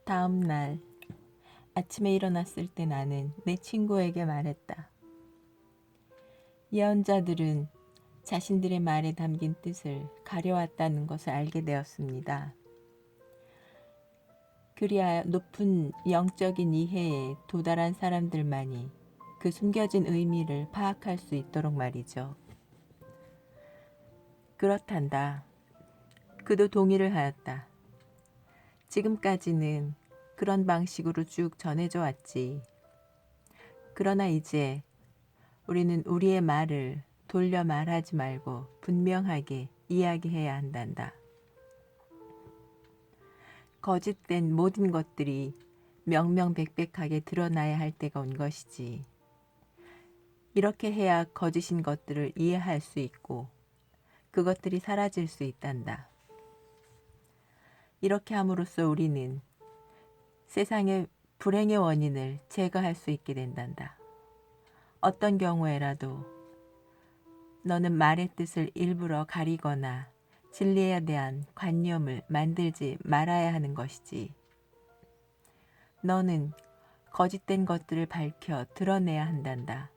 다음 날 아침에 일어났을 때 나는 내 친구에게 말했다. 예언자들은 자신들의 말에 담긴 뜻을 가려왔다는 것을 알게 되었습니다. 그리하여 높은 영적인 이해에 도달한 사람들만이 그 숨겨진 의미를 파악할 수 있도록 말이죠. 그렇단다. 그도 동의를 하였다. 지금까지는 그런 방식으로 쭉 전해져 왔지. 그러나 이제 우리는 우리의 말을 돌려 말하지 말고 분명하게 이야기해야 한단다. 거짓된 모든 것들이 명명백백하게 드러나야 할 때가 온 것이지. 이렇게 해야 거짓인 것들을 이해할 수 있고 그것들이 사라질 수 있단다. 이렇게 함으로써 우리는 세상의 불행의 원인을 제거할 수 있게 된단다. 어떤 경우에라도 너는 말의 뜻을 일부러 가리거나 진리에 대한 관념을 만들지 말아야 하는 것이지. 너는 거짓된 것들을 밝혀 드러내야 한단다.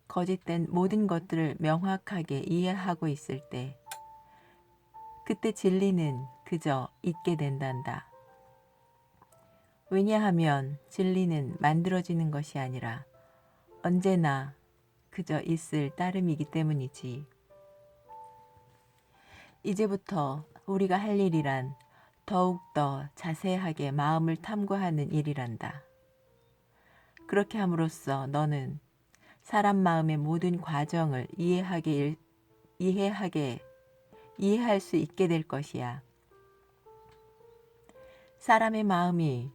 거짓된 모든 것들을 명확하게 이해하고 있을 때 그때 진리는 그저 있게 된단다. 왜냐하면 진리는 만들어지는 것이 아니라 언제나 그저 있을 따름이기 때문이지. 이제부터 우리가 할 일이란 더욱더 자세하게 마음을 탐구하는 일이란다. 그렇게 함으로써 너는 사람 마음의 모든 과정을 이해할 수 있게 될 것이야. 사람의 마음이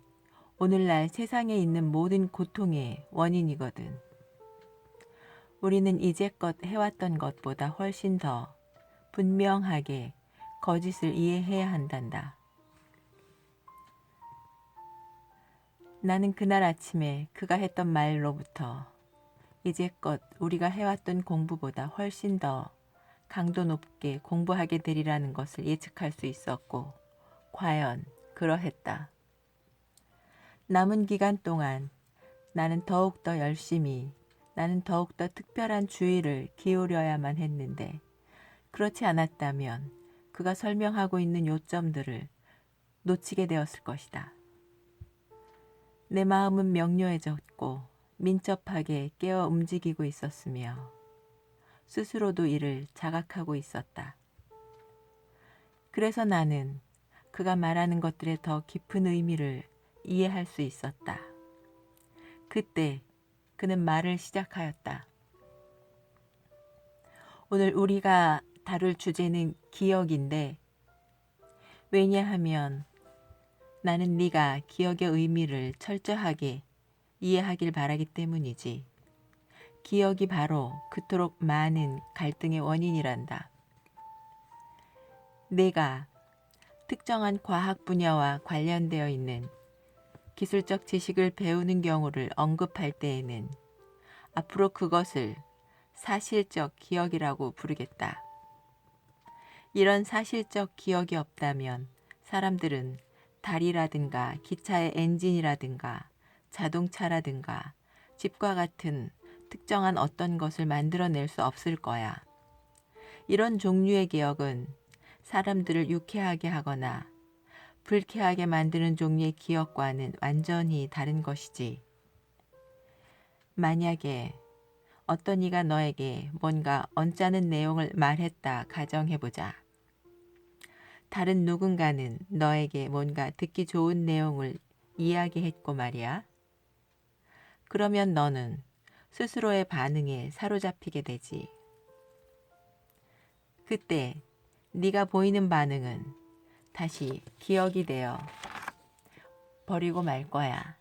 오늘날 세상에 있는 모든 고통의 원인이거든. 우리는 이제껏 해왔던 것보다 훨씬 더 분명하게 거짓을 이해해야 한단다. 나는 그날 아침에 그가 했던 말로부터 이제껏 우리가 해왔던 공부보다 훨씬 더 강도 높게 공부하게 되리라는 것을 예측할 수 있었고 과연 그러했다. 남은 기간 동안 나는 더욱더 열심히 나는 더욱더 특별한 주의를 기울여야만 했는데 그렇지 않았다면 그가 설명하고 있는 요점들을 놓치게 되었을 것이다. 내 마음은 명료해졌고 민첩하게 깨어 움직이고 있었으며 스스로도 이를 자각하고 있었다. 그래서 나는 그가 말하는 것들의 더 깊은 의미를 이해할 수 있었다. 그때 그는 말을 시작하였다. 오늘 우리가 다룰 주제는 기억인데 왜냐하면 나는 네가 기억의 의미를 철저하게 이해하길 바라기 때문이지. 기억이 바로 그토록 많은 갈등의 원인이란다. 내가 특정한 과학 분야와 관련되어 있는 기술적 지식을 배우는 경우를 언급할 때에는 앞으로 그것을 사실적 기억이라고 부르겠다. 이런 사실적 기억이 없다면 사람들은 달이라든가 기차의 엔진이라든가 자동차라든가 집과 같은 특정한 어떤 것을 만들어낼 수 없을 거야. 이런 종류의 기억은 사람들을 유쾌하게 하거나 불쾌하게 만드는 종류의 기억과는 완전히 다른 것이지. 만약에 어떤 이가 너에게 뭔가 언짢은 내용을 말했다 가정해보자. 다른 누군가는 너에게 뭔가 듣기 좋은 내용을 이야기했고 말이야. 그러면 너는 스스로의 반응에 사로잡히게 되지. 그때 네가 보이는 반응은 다시 기억이 되어 버리고 말 거야.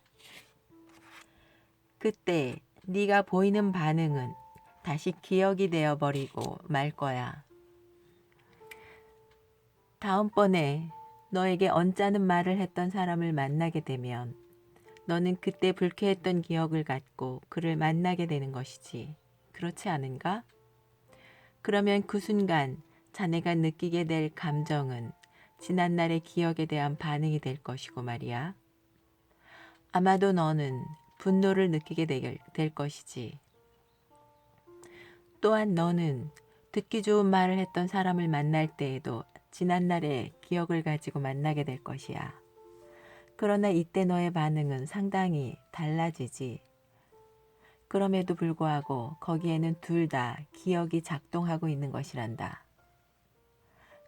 그때 네가 보이는 반응은 다시 기억이 되어 버리고 말 거야. 다음번에 너에게 언짢은 말을 했던 사람을 만나게 되면 너는 그때 불쾌했던 기억을 갖고 그를 만나게 되는 것이지. 그렇지 않은가? 그러면 그 순간 자네가 느끼게 될 감정은 지난날의 기억에 대한 반응이 될 것이고 말이야. 아마도 너는 분노를 느끼게 될 것이지. 또한 너는 듣기 좋은 말을 했던 사람을 만날 때에도 지난날의 기억을 가지고 만나게 될 것이야. 그러나 이때 너의 반응은 상당히 달라지지. 그럼에도 불구하고 거기에는 둘 다 기억이 작동하고 있는 것이란다.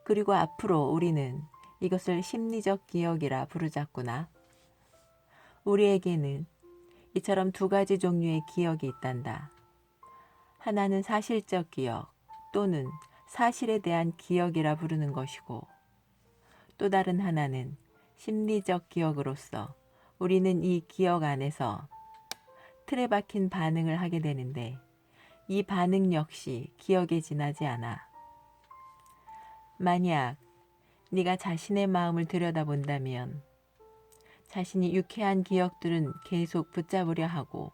그리고 앞으로 우리는 이것을 심리적 기억이라 부르자꾸나. 우리에게는 이처럼 두 가지 종류의 기억이 있단다. 하나는 사실적 기억 또는 사실에 대한 기억이라 부르는 것이고, 또 다른 하나는 심리적 기억으로서 우리는 이 기억 안에서 틀에 박힌 반응을 하게 되는데, 이 반응 역시 기억에 지나지 않아. 만약 네가 자신의 마음을 들여다본다면 자신이 유쾌한 기억들은 계속 붙잡으려 하고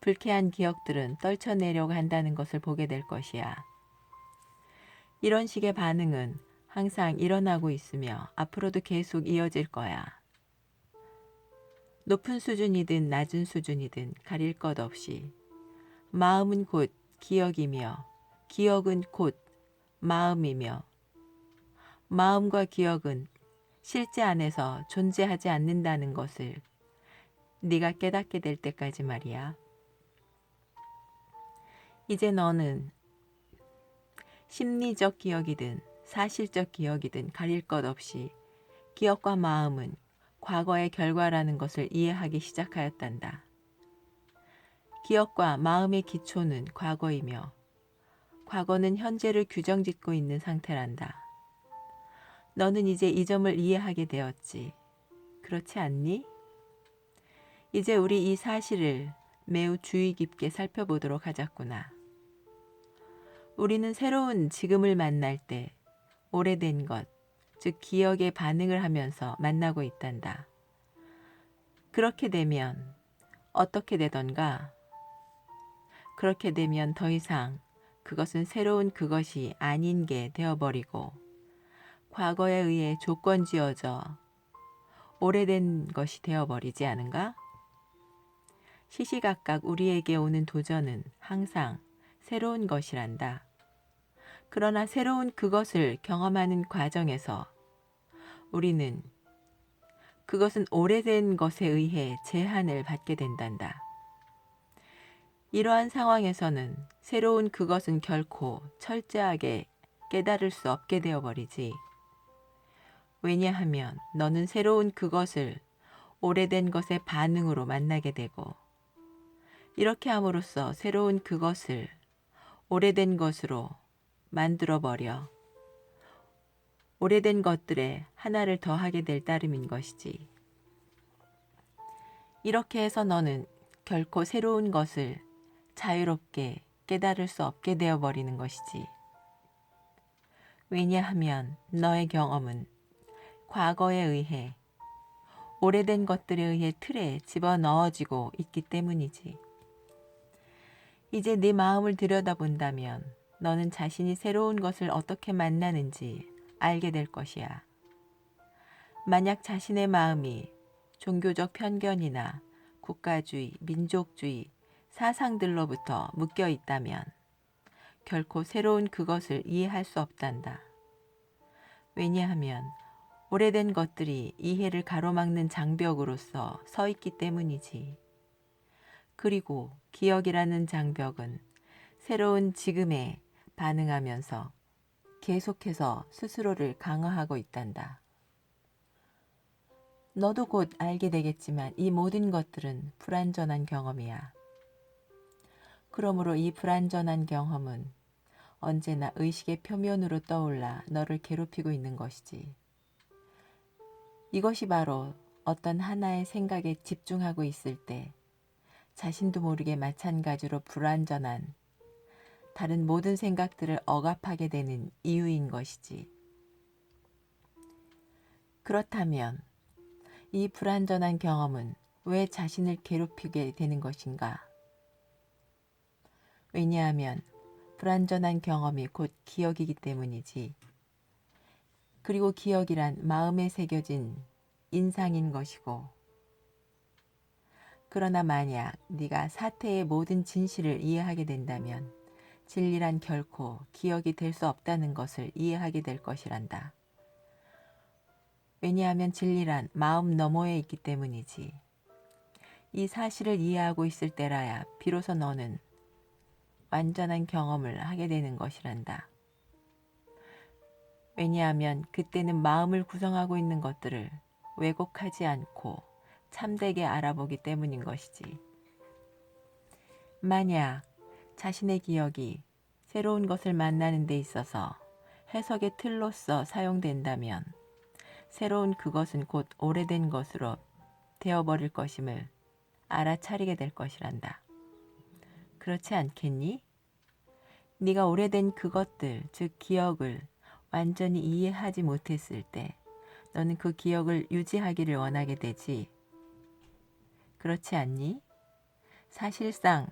불쾌한 기억들은 떨쳐내려고 한다는 것을 보게 될 것이야. 이런 식의 반응은 항상 일어나고 있으며 앞으로도 계속 이어질 거야. 높은 수준이든 낮은 수준이든 가릴 것 없이 마음은 곧 기억이며 기억은 곧 마음이며 마음과 기억은 실제 안에서 존재하지 않는다는 것을 네가 깨닫게 될 때까지 말이야. 이제 너는 심리적 기억이든 사실적 기억이든 가릴 것 없이 기억과 마음은 과거의 결과라는 것을 이해하기 시작하였단다. 기억과 마음의 기초는 과거이며 과거는 현재를 규정짓고 있는 상태란다. 너는 이제 이 점을 이해하게 되었지. 그렇지 않니? 이제 우리 이 사실을 매우 주의 깊게 살펴보도록 하자꾸나. 우리는 새로운 지금을 만날 때 오래된 것, 즉 기억에 반응을 하면서 만나고 있단다. 그렇게 되면 어떻게 되던가? 그렇게 되면 더 이상 그것은 새로운 그것이 아닌 게 되어버리고 과거에 의해 조건 지어져 오래된 것이 되어버리지 않은가? 시시각각 우리에게 오는 도전은 항상 새로운 것이란다. 그러나 새로운 그것을 경험하는 과정에서 우리는 그것은 오래된 것에 의해 제한을 받게 된단다. 이러한 상황에서는 새로운 그것은 결코 철저하게 깨달을 수 없게 되어버리지. 왜냐하면 너는 새로운 그것을 오래된 것의 반응으로 만나게 되고, 이렇게 함으로써 새로운 그것을 오래된 것으로 만들어버려 오래된 것들에 하나를 더하게 될 따름인 것이지. 이렇게 해서 너는 결코 새로운 것을 자유롭게 깨달을 수 없게 되어버리는 것이지. 왜냐하면 너의 경험은 과거에 의해 오래된 것들에 의해 틀에 집어넣어지고 있기 때문이지. 이제 네 마음을 들여다본다면 너는 자신이 새로운 것을 어떻게 만나는지 알게 될 것이야. 만약 자신의 마음이 종교적 편견이나 국가주의, 민족주의, 사상들로부터 묶여 있다면 결코 새로운 그것을 이해할 수 없단다. 왜냐하면 오래된 것들이 이해를 가로막는 장벽으로서 서 있기 때문이지. 그리고 기억이라는 장벽은 새로운 지금에 반응하면서 계속해서 스스로를 강화하고 있단다. 너도 곧 알게 되겠지만 이 모든 것들은 불완전한 경험이야. 그러므로 이 불완전한 경험은 언제나 의식의 표면으로 떠올라 너를 괴롭히고 있는 것이지. 이것이 바로 어떤 하나의 생각에 집중하고 있을 때 자신도 모르게 마찬가지로 불완전한 다른 모든 생각들을 억압하게 되는 이유인 것이지. 그렇다면 이 불완전한 경험은 왜 자신을 괴롭히게 되는 것인가? 왜냐하면 불완전한 경험이 곧 기억이기 때문이지. 그리고 기억이란 마음에 새겨진 인상인 것이고, 그러나 만약 네가 사태의 모든 진실을 이해하게 된다면 진리란 결코 기억이 될 수 없다는 것을 이해하게 될 것이란다. 왜냐하면 진리란 마음 너머에 있기 때문이지. 이 사실을 이해하고 있을 때라야 비로소 너는 완전한 경험을 하게 되는 것이란다. 왜냐하면 그때는 마음을 구성하고 있는 것들을 왜곡하지 않고 참되게 알아보기 때문인 것이지. 만약 자신의 기억이 새로운 것을 만나는 데 있어서 해석의 틀로서 사용된다면 새로운 그것은 곧 오래된 것으로 되어버릴 것임을 알아차리게 될 것이란다. 그렇지 않겠니? 네가 오래된 그것들, 즉 기억을 완전히 이해하지 못했을 때 너는 그 기억을 유지하기를 원하게 되지. 그렇지 않니? 사실상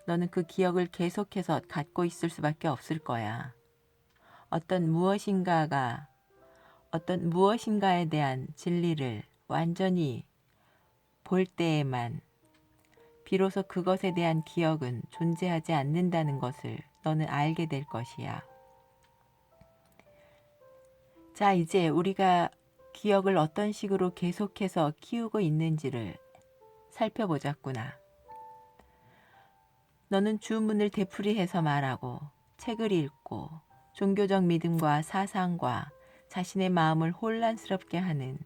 너는 그 기억을 계속해서 갖고 있을 수밖에 없을 거야. 어떤 무엇인가에 대한 진리를 완전히 볼 때에만 비로소 그것에 대한 기억은 존재하지 않는다는 것을 너는 알게 될 것이야. 자, 이제 우리가 기억을 어떤 식으로 계속해서 키우고 있는지를 살펴보자꾸나. 너는 주문을 되풀이해서 말하고 책을 읽고 종교적 믿음과 사상과 자신의 마음을 혼란스럽게 하는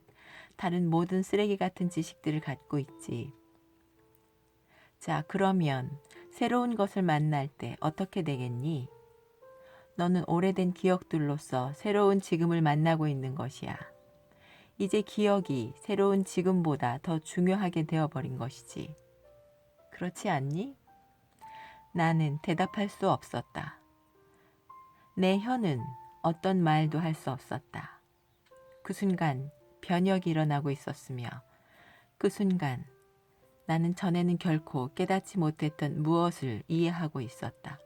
다른 모든 쓰레기 같은 지식들을 갖고 있지. 자, 그러면 새로운 것을 만날 때 어떻게 되겠니? 너는 오래된 기억들로서 새로운 지금을 만나고 있는 것이야. 이제 기억이 새로운 지금보다 더 중요하게 되어버린 것이지. 그렇지 않니? 나는 대답할 수 없었다. 내 혀는 어떤 말도 할 수 없었다. 그 순간 변혁이 일어나고 있었으며 그 순간 나는 전에는 결코 깨닫지 못했던 무엇을 이해하고 있었다.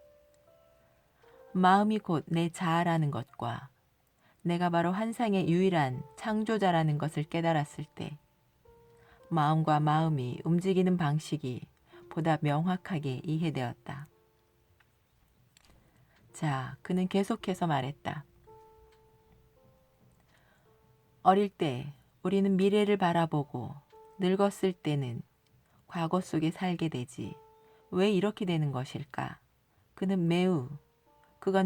마음이 곧 내 자아라는 것과 내가 바로 환상의 유일한 창조자라는 것을 깨달았을 때 마음과 마음이 움직이는 방식이 보다 명확하게 이해되었다. 자, 그는 계속해서 말했다. 어릴 때 우리는 미래를 바라보고 늙었을 때는 과거 속에 살게 되지. 왜 이렇게 되는 것일까? 그건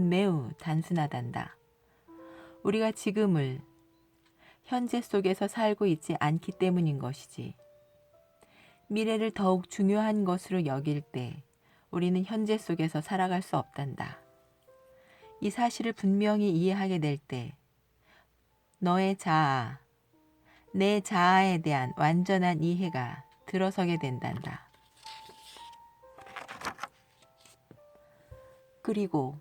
매우 단순하단다. 우리가 지금을 현재 속에서 살고 있지 않기 때문인 것이지. 미래를 더욱 중요한 것으로 여길 때 우리는 현재 속에서 살아갈 수 없단다. 이 사실을 분명히 이해하게 될 때 너의 자아, 내 자아에 대한 완전한 이해가 들어서게 된단다. 그리고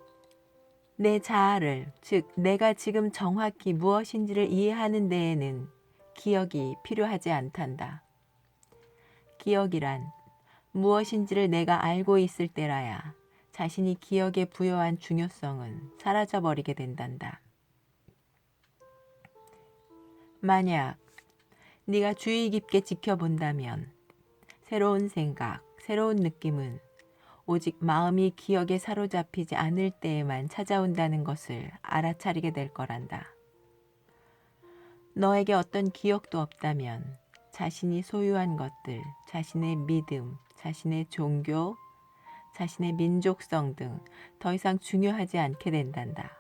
내 자아를, 즉 내가 지금 정확히 무엇인지를 이해하는 데에는 기억이 필요하지 않단다. 기억이란 무엇인지를 내가 알고 있을 때라야 자신이 기억에 부여한 중요성은 사라져버리게 된단다. 만약 네가 주의 깊게 지켜본다면 새로운 생각, 새로운 느낌은 오직 마음이 기억에 사로잡히지 않을 때에만 찾아온다는 것을 알아차리게 될 거란다. 너에게 어떤 기억도 없다면 자신이 소유한 것들, 자신의 믿음, 자신의 종교, 자신의 민족성 등 더 이상 중요하지 않게 된단다.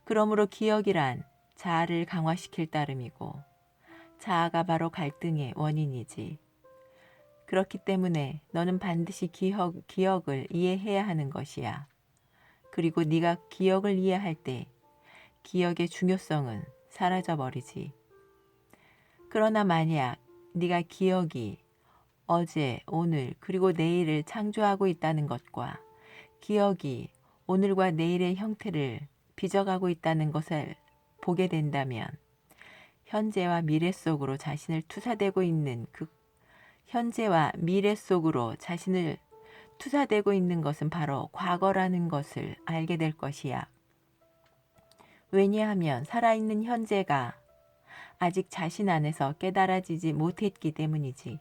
그러므로 기억이란 자아를 강화시킬 따름이고 자아가 바로 갈등의 원인이지. 그렇기 때문에 너는 반드시 기억을 이해해야 하는 것이야. 그리고 네가 기억을 이해할 때 기억의 중요성은 사라져버리지. 그러나 만약 네가 기억이 어제, 오늘, 그리고 내일을 창조하고 있다는 것과 기억이 오늘과 내일의 형태를 빚어가고 있다는 것을 보게 된다면 현재와 미래 속으로 자신을 투사되고 있는 현재와 미래 속으로 자신을 투사되고 있는 것은 바로 과거라는 것을 알게 될 것이야. 왜냐하면 살아있는 현재가 아직 자신 안에서 깨달아지지 못했기 때문이지.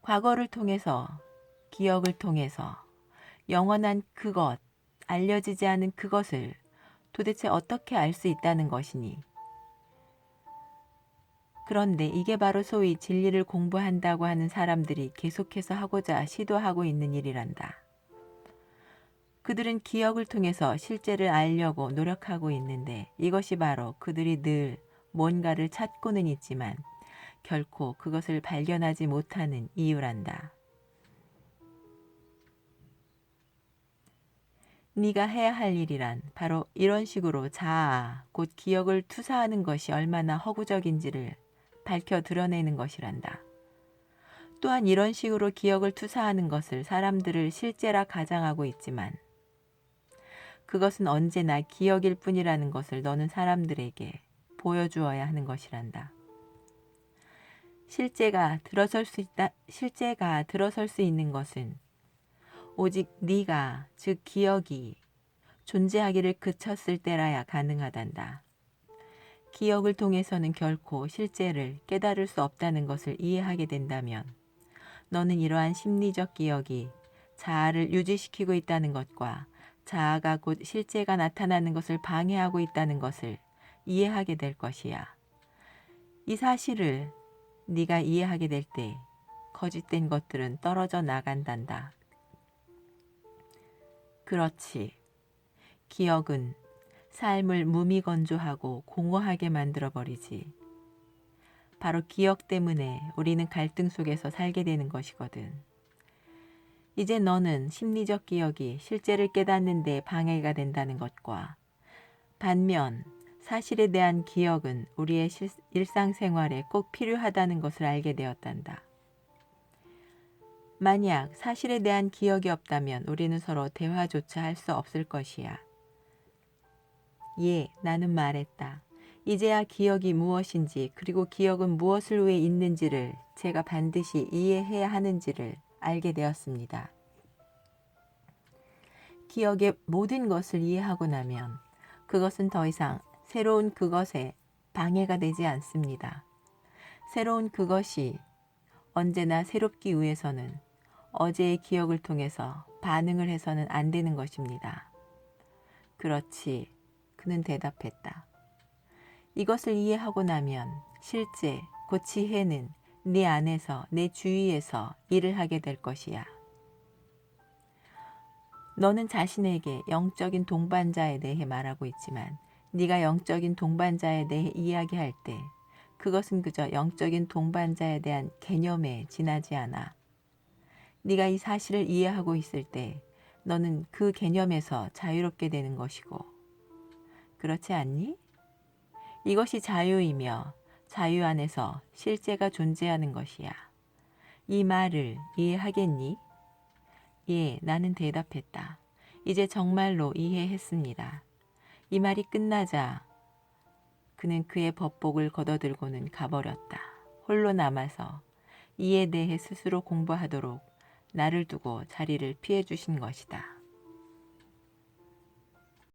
과거를 통해서, 기억을 통해서 영원한 그것, 알려지지 않은 그것을 도대체 어떻게 알 수 있다는 것이니. 그런데 이게 바로 소위 진리를 공부한다고 하는 사람들이 계속해서 하고자 시도하고 있는 일이란다. 그들은 기억을 통해서 실제를 알려고 노력하고 있는데 이것이 바로 그들이 늘 뭔가를 찾고는 있지만 결코 그것을 발견하지 못하는 이유란다. 네가 해야 할 일이란 바로 이런 식으로 자아, 곧 기억을 투사하는 것이 얼마나 허구적인지를 밝혀 드러내는 것이란다. 또한 이런 식으로 기억을 투사하는 것을 사람들을 실제라 가장하고 있지만 그것은 언제나 기억일 뿐이라는 것을 너는 사람들에게 보여주어야 하는 것이란다. 실제가 들어설 수 있는 것은 오직 네가, 즉 기억이 존재하기를 그쳤을 때라야 가능하단다. 기억을 통해서는 결코 실제를 깨달을 수 없다는 것을 이해하게 된다면 너는 이러한 심리적 기억이 자아를 유지시키고 있다는 것과 자아가 곧 실제가 나타나는 것을 방해하고 있다는 것을 이해하게 될 것이야. 이 사실을 네가 이해하게 될 때 거짓된 것들은 떨어져 나간단다. 그렇지. 기억은 삶을 무미건조하고 공허하게 만들어버리지. 바로 기억 때문에 우리는 갈등 속에서 살게 되는 것이거든. 이제 너는 심리적 기억이 실제를 깨닫는 데 방해가 된다는 것과 반면 사실에 대한 기억은 우리의 일상생활에 꼭 필요하다는 것을 알게 되었단다. 만약 사실에 대한 기억이 없다면 우리는 서로 대화조차 할 수 없을 것이야. 예, 나는 말했다. 이제야 기억이 무엇인지 그리고 기억은 무엇을 위해 있는지를 제가 반드시 이해해야 하는지를 알게 되었습니다. 기억의 모든 것을 이해하고 나면 그것은 더 이상 새로운 그것에 방해가 되지 않습니다. 새로운 그것이 언제나 새롭기 위해서는 어제의 기억을 통해서 반응을 해서는 안 되는 것입니다. 그렇지, 그는 대답했다. 이것을 이해하고 나면 실제, 곧 지혜는 네 안에서, 내 주위에서 일을 하게 될 것이야. 너는 자신에게 영적인 동반자에 대해 말하고 있지만 네가 영적인 동반자에 대해 이야기할 때 그것은 그저 영적인 동반자에 대한 개념에 지나지 않아. 네가 이 사실을 이해하고 있을 때 너는 그 개념에서 자유롭게 되는 것이고, 그렇지 않니? 이것이 자유이며 자유 안에서 실제가 존재하는 것이야. 이 말을 이해하겠니? 예, 나는 대답했다. 이제 정말로 이해했습니다. 이 말이 끝나자 그는 그의 법복을 걷어들고는 가버렸다. 홀로 남아서 이에 대해 스스로 공부하도록 나를 두고 자리를 피해 주신 것이다.